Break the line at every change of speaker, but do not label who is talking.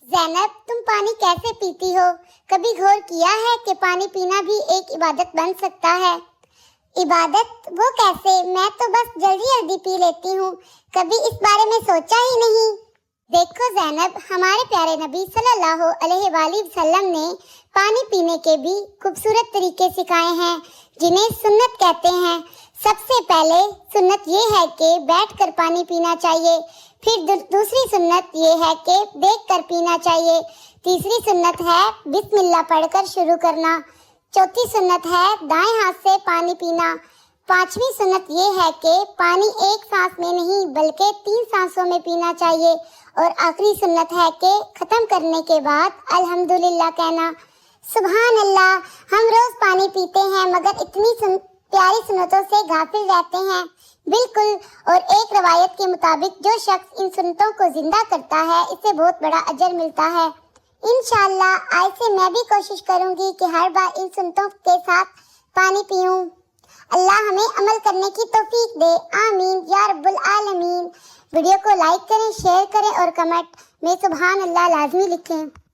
ज़ैनब, तुम पानी कैसे पीती हो? कभी गौर किया है कि पानी पीना भी एक इबादत बन सकता है? इबादत वो कैसे? मैं तो बस जल्दी जल्दी पी लेती हूँ, कभी इस बारे में सोचा ही नहीं। देखो ज़ैनब, हमारे प्यारे नबी सल्लल्लाहु अलैहि वसल्लम ने पानी पीने के भी खूबसूरत तरीके सिखाए हैं, जिन्हें सुन्नत कहते हैं। सबसे पहले सुन्नत ये है कि बैठकर पानी पीना चाहिए। फिर दूसरी सुन्नत ये है कि देखकर पीना चाहिए। तीसरी सुन्नत है बिस्मिल्लाह पढ़कर शुरू करना। चौथी सुन्नत है दाएं हाथ से पानी पीना। पांचवी सुन्नत ये है कि पानी एक सांस में नहीं बल्कि 3 सांसों में पीना चाहिए। और आखिरी सुन्नत है कि खत्म करने के बाद अल्हम्दुलिल्लाह कहना। सुभान अल्लाह, हम रोज पानी पीते हैं मगर इतनी प्यारी सुन्नतों से गाफिल रहते हैं। बिल्कुल। और एक रवायत के मुताबिक जो शख्स इन सुन्नतों को जिंदा करता है, इसे बहुत बड़ा अजर मिलता है। इंशाअल्लाह आज से मैं भी कोशिश करूंगी कि हर बार इन सुन्नतों के साथ पानी पीऊं। अल्लाह हमें अमल करने की तौफीक दे, आमीन या रब्बुल आलमीन। वीडियो को लाइक करें, शेयर करें और कमेंट में सुभान अल्लाह लाजमी लिखें।